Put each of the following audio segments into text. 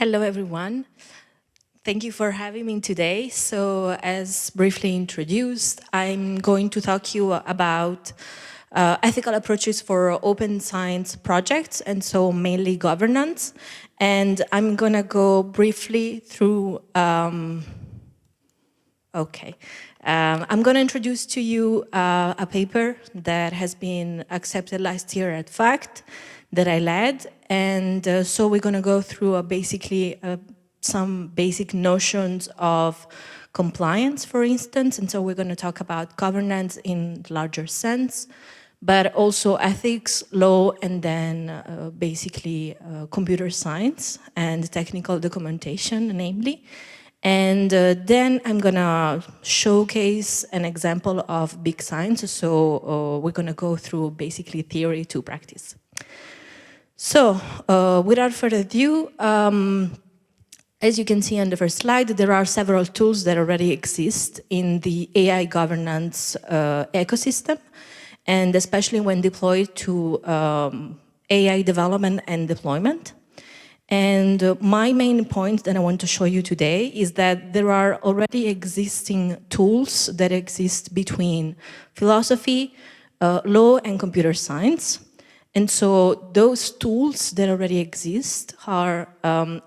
Hello, everyone. Thank you for having me today. So, as briefly introduced, I'm going to talk to you about ethical approaches for open science projects, and so mainly governance. And I'm gonna go briefly through, I'm gonna introduce to you a paper that has been accepted last year at FACT that I led. And so we're gonna go through basically some basic notions of compliance, for instance. And so we're gonna talk about governance in larger sense, but also ethics, law, and then basically computer science and technical documentation, namely. And then I'm gonna showcase an example of big science. So we're gonna go through basically theory to practice. So without further ado, as you can see on the first slide, there are several tools that already exist in the AI governance ecosystem, and especially when deployed to AI development and deployment. And my main point that I want to show you today is that there are already existing tools that exist between philosophy, law, and computer science. And so those tools that already exist are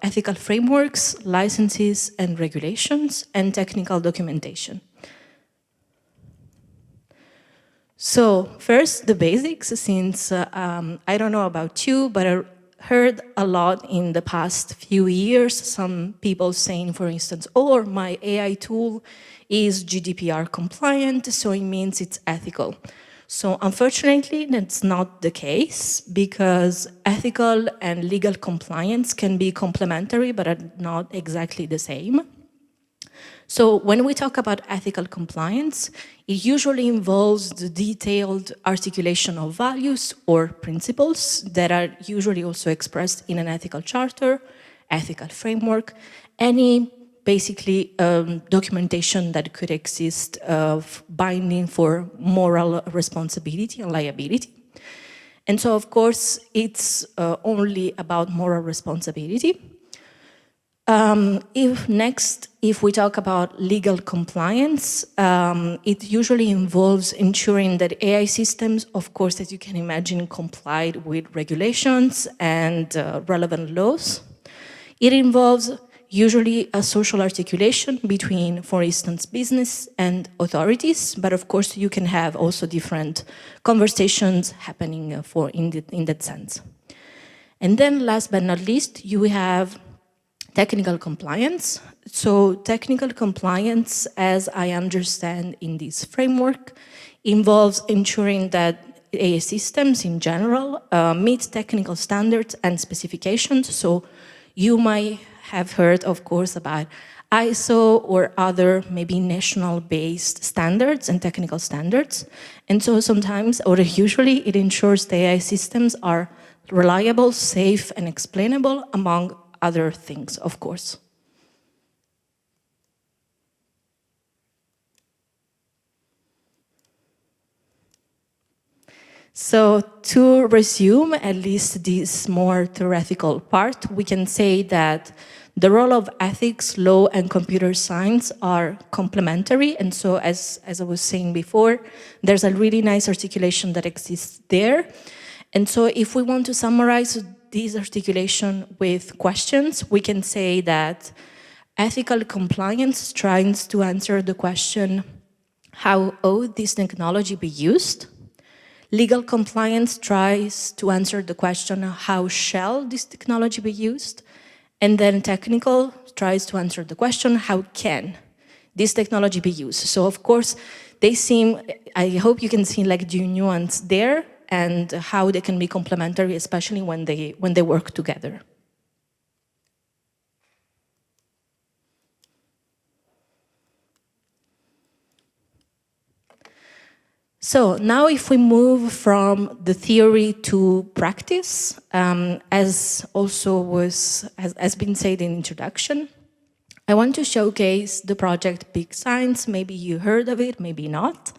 ethical frameworks, licenses and regulations, and technical documentation. So first, the basics, since I don't know about you, but I heard a lot in the past few years, some people saying, for instance, oh, my AI tool is GDPR compliant, so it means it's ethical. So unfortunately, that's not the case, because ethical and legal compliance can be complementary, but are not exactly the same. So when we talk about ethical compliance, it usually involves the detailed articulation of values or principles that are usually also expressed in an ethical charter, ethical framework, any basically documentation that could exist of binding for moral responsibility and liability. And so, of course, it's only about moral responsibility. If we talk about legal compliance, it usually involves ensuring that AI systems, of course, as you can imagine, complied with regulations and relevant laws. It involves usually a social articulation between, for instance, business and authorities, but of course you can have also different conversations happening in that sense. And then last but not least, you have technical compliance. So technical compliance, as I understand in this framework, involves ensuring that AI systems in general meet technical standards and specifications. So you might have heard, of course, about ISO or other maybe national-based standards and technical standards. And so sometimes, or usually, it ensures the AI systems are reliable, safe, and explainable, among other things, of course. So to resume at least this more theoretical part, we can say that the role of ethics, law, and computer science are complementary. And so as I was saying before, there's a really nice articulation that exists there. And so if we want to summarize this articulation with questions, we can say that ethical compliance tries to answer the question, how ought this technology be used? Legal compliance tries to answer the question, how shall this technology be used? And then technical tries to answer the question, how can this technology be used? So of course, they seem, I hope you can see like the nuance there and how they can be complementary, especially when they work together. So now if we move from the theory to practice, as also has been said in introduction, I want to showcase the project Big Science. Maybe you heard of it, maybe not.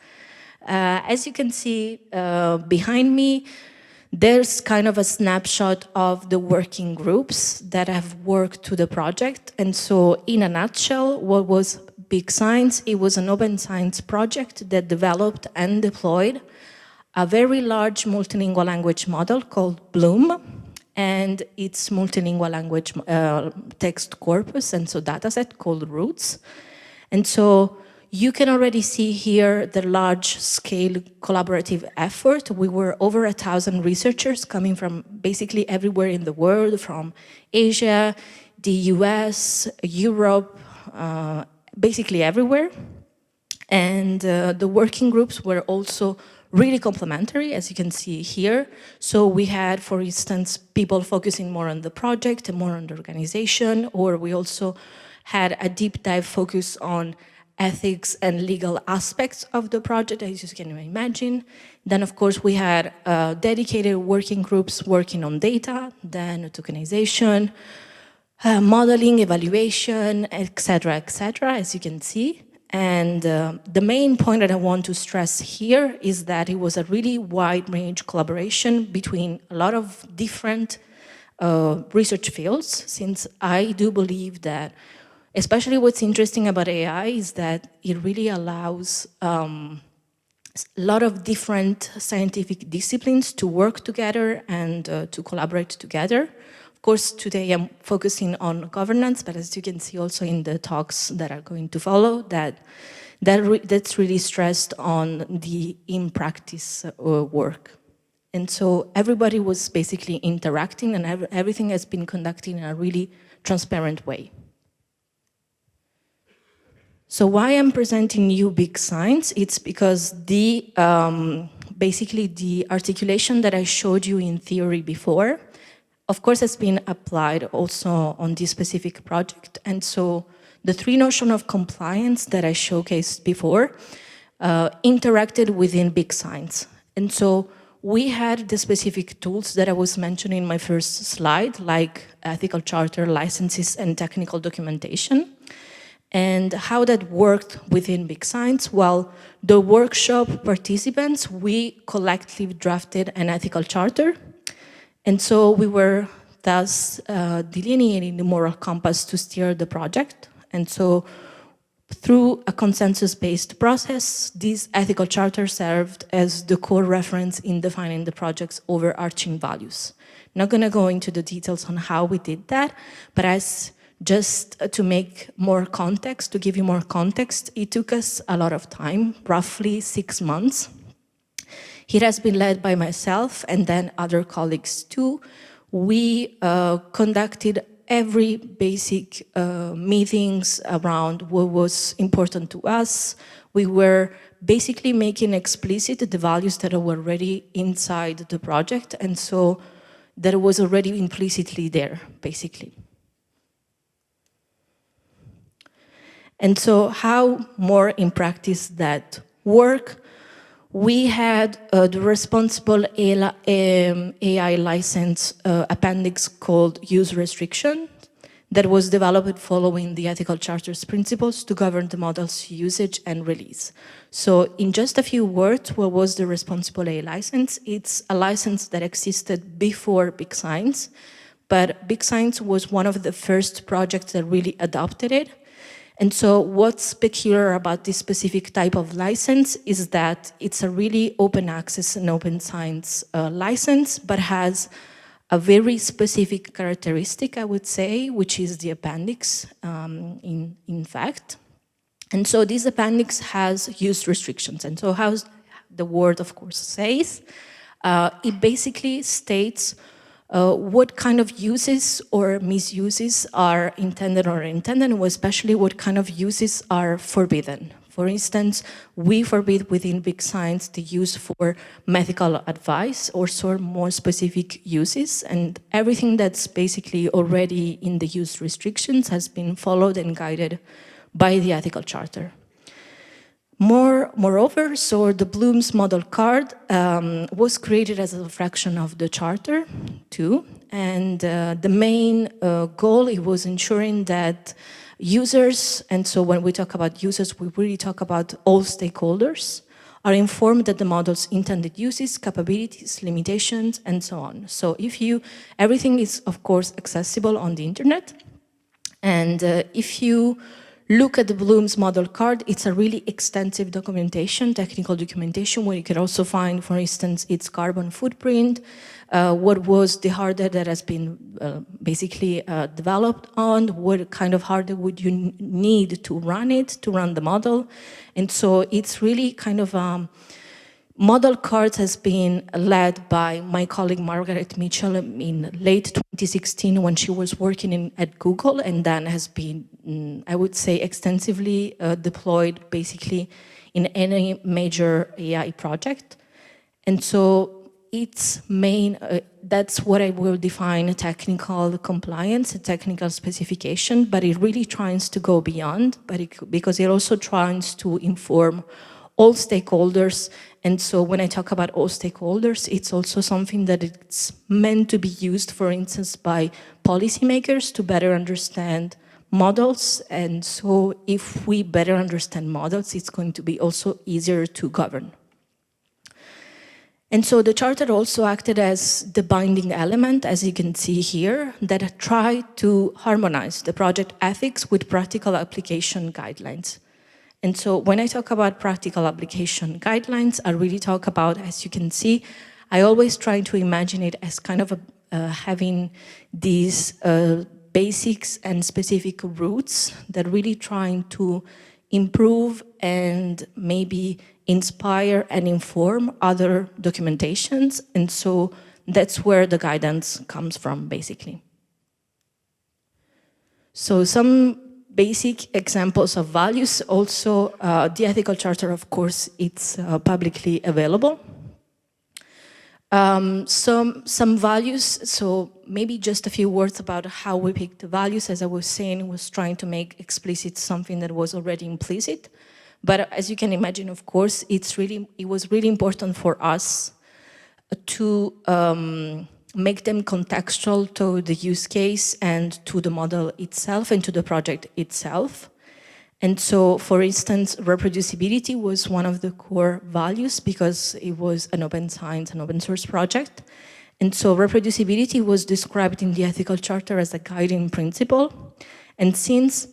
As you can see behind me, There's kind of a snapshot of the working groups that have worked to the project. And so in a nutshell, what was Big Science? It was an open science project that developed and deployed a very large multilingual language model called Bloom, and its multilingual language text corpus, and so dataset called Roots. And so you can already see here the large-scale collaborative effort. We were over 1,000 researchers coming from basically everywhere in the world, from Asia, the US, Europe, basically everywhere. And the working groups were also really complementary, as you can see here. So we had, for instance, people focusing more on the project and more on the organization, or we also had a deep dive focus on ethics and legal aspects of the project, as you can imagine. Then, of course, we had dedicated working groups working on data, then tokenization, modeling, evaluation, etc., as you can see. And the main point that I want to stress here is that it was a really wide range collaboration between a lot of different research fields, since I do believe that, especially what's interesting about AI is that it really allows a lot of different scientific disciplines to work together and to collaborate together. Of course, today I'm focusing on governance, but as you can see also in the talks that are going to follow, that's really stressed on the in-practice work. And so everybody was basically interacting, and everything has been conducted in a really transparent way. So why I'm presenting you Big Science? It's because basically the articulation that I showed you in theory before, of course, has been applied also on this specific project. And so the three notions of compliance that I showcased before interacted within Big Science. And so we had the specific tools that I was mentioning in my first slide, like ethical charter, licenses, and technical documentation. And how that worked within Big Science? Well, the workshop participants, we collectively drafted an ethical charter. And so we were thus delineating the moral compass to steer the project. And so through a consensus-based process, this ethical charter served as the core reference in defining the project's overarching values. Not going to go into the details on how we did that, but as just to make more context, to give you more context, it took us a lot of time, roughly 6 months. It has been led by myself and then other colleagues too. We conducted every basic meetings around what was important to us. We were basically making explicit the values that were already inside the project, and so that was already implicitly there, basically. And so how more in practice that work? We had the responsible AI license appendix called use restriction that was developed following the ethical charter's principles to govern the model's usage and release. So in just a few words, what was the responsible AI license? It's a license that existed before Big Science, but Big Science was one of the first projects that really adopted it. And so what's peculiar about this specific type of license is that it's a really open access and open science license, but has a very specific characteristic, I would say, which is the appendix, in fact. And so this appendix has use restrictions. And so how the word, of course, says, it basically states what kind of uses or misuses are intended or unintended, and especially what kind of uses are forbidden. For instance, we forbid within Big Science the use for medical advice or sort more specific uses, and everything that's basically already in the use restrictions has been followed and guided by the ethical charter. Moreover, so the Bloom's model card was created as a fraction of the charter too, and the main goal, it was ensuring that users, and so when we talk about users, we really talk about all stakeholders are informed that the model's intended uses, capabilities, limitations, and so on. So everything is of course accessible on the internet. And if you look at the Bloom's model card, it's a really extensive documentation, technical documentation, where you can also find, for instance, its carbon footprint, what was the hardware that has been basically developed on, what kind of hardware would you need to run it, to run the model. And so it's really kind of model cards has been led by my colleague Margaret Mitchell in late 2016 when she was working at Google, and then has been, I would say, extensively deployed basically in any major AI project. And so its main, that's what I will define technical compliance, a technical specification, but it really tries to go beyond, because it also tries to inform all stakeholders. And so when I talk about all stakeholders, it's also something that it's meant to be used, for instance, by policymakers to better understand models. And so if we better understand models, it's going to be also easier to govern. And so the charter also acted as the binding element, as you can see here, that tried to harmonize the project ethics with practical application guidelines. And so when I talk about practical application guidelines, I really talk about, as you can see, I always try to imagine it as kind of having these basics and specific roots that really trying to improve and maybe inspire and inform other documentations. And so that's where the guidance comes from, basically. So some basic examples of values. Also, the ethical charter, of course, it's publicly available. Some values, so maybe just a few words about how we picked the values. As I was saying, was trying to make explicit something that was already implicit. But as you can imagine, of course, it was really important for us to make them contextual to the use case and to the model itself and to the project itself. And so, for instance, reproducibility was one of the core values because it was an open science and open source project. And so reproducibility was described in the ethical charter as a guiding principle. And since,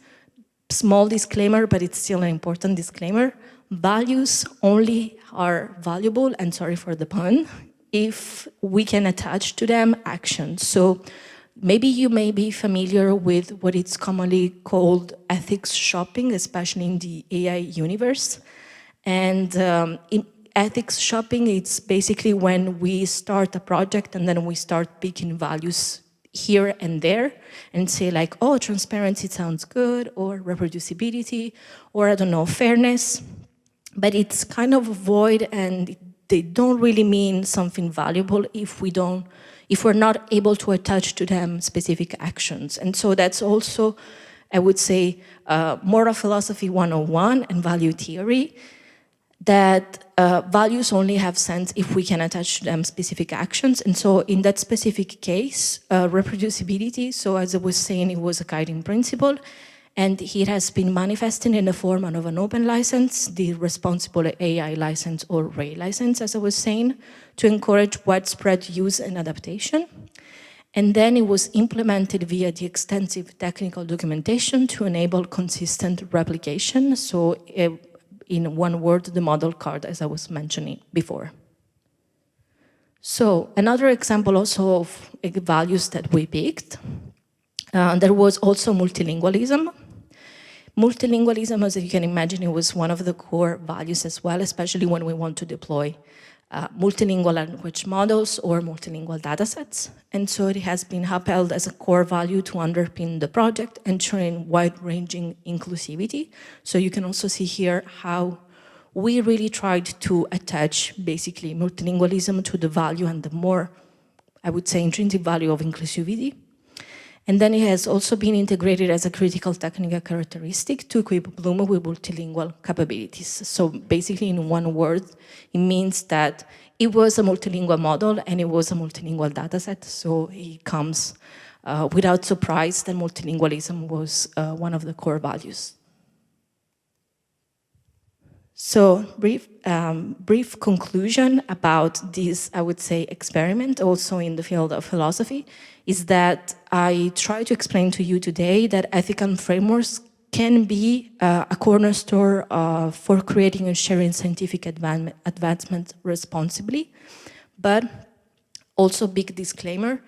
small disclaimer, but it's still an important disclaimer, values only are valuable, and sorry for the pun, if we can attach to them actions. So maybe you may be familiar with what is commonly called ethics shopping, especially in the AI universe. And in ethics shopping, it's basically when we start a project and then we start picking values here and there and say like, oh, transparency sounds good, or reproducibility, or I don't know, fairness. But it's kind of void, and they don't really mean something valuable if we're not able to attach to them specific actions. And so that's also, I would say, moral philosophy 101 and value theory, that values only have sense if we can attach to them specific actions. And so in that specific case, reproducibility, so as I was saying, it was a guiding principle, and it has been manifested in the form of an open license, the responsible AI license or RAY license, as I was saying, to encourage widespread use and adaptation. And then it was implemented via the extensive technical documentation to enable consistent replication. So in one word, the model card, as I was mentioning before. So another example also of values that we picked, there was also multilingualism. Multilingualism, as you can imagine, it was one of the core values as well, especially when we want to deploy multilingual language models or multilingual datasets. And so it has been upheld as a core value to underpin the project, ensuring wide-ranging inclusivity. So you can also see here how we really tried to attach basically multilingualism to the value and the more, I would say, intrinsic value of inclusivity. And then it has also been integrated as a critical technical characteristic to equip Bloom with multilingual capabilities. So basically, in one word, it means that it was a multilingual model and it was a multilingual dataset. So it comes without surprise that multilingualism was one of the core values. So brief conclusion about this, I would say, experiment also in the field of philosophy is that I try to explain to you today that ethical frameworks can be a cornerstone for creating and sharing scientific advancement responsibly. But also, big disclaimer,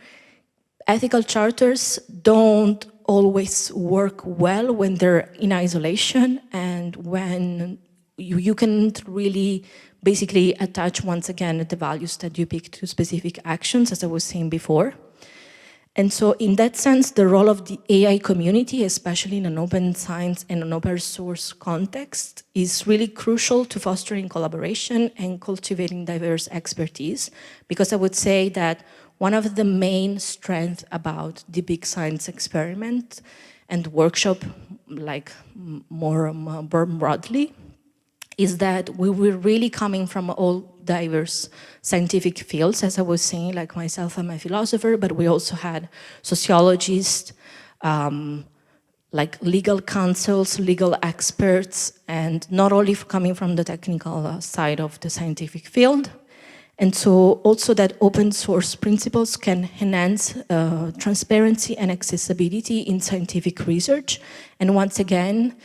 ethical charters don't always work well when they're in isolation and when you can't really basically attach once again the values that you pick to specific actions, as I was saying before. And so in that sense, the role of the AI community, especially in an open science and an open source context, is really crucial to fostering collaboration and cultivating diverse expertise, because I would say that one of the main strengths about the big science experiment and workshop, like more broadly, is that we were really coming from all diverse scientific fields, as I was saying, like myself, I'm a philosopher, but we also had sociologists, like legal counsels, legal experts, and not only coming from the technical side of the scientific field. And so also that open source principles can enhance transparency and accessibility in scientific research. And once again,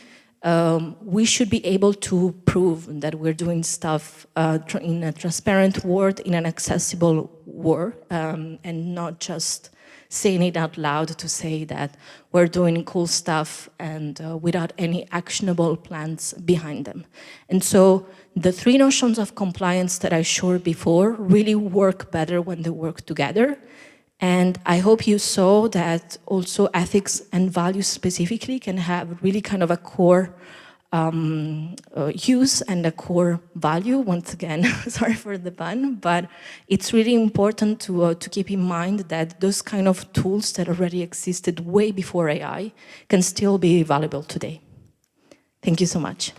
we should be able to prove that we're doing stuff in a transparent world, in an accessible world, and not just saying it out loud to say that we're doing cool stuff and without any actionable plans behind them. And so the three notions of compliance that I showed before really work better when they work together. And I hope you saw that also ethics and values specifically can have really kind of a core use and a core value. Once again, sorry for the pun, but it's really important to keep in mind that those kind of tools that already existed way before AI can still be valuable today. Thank you so much.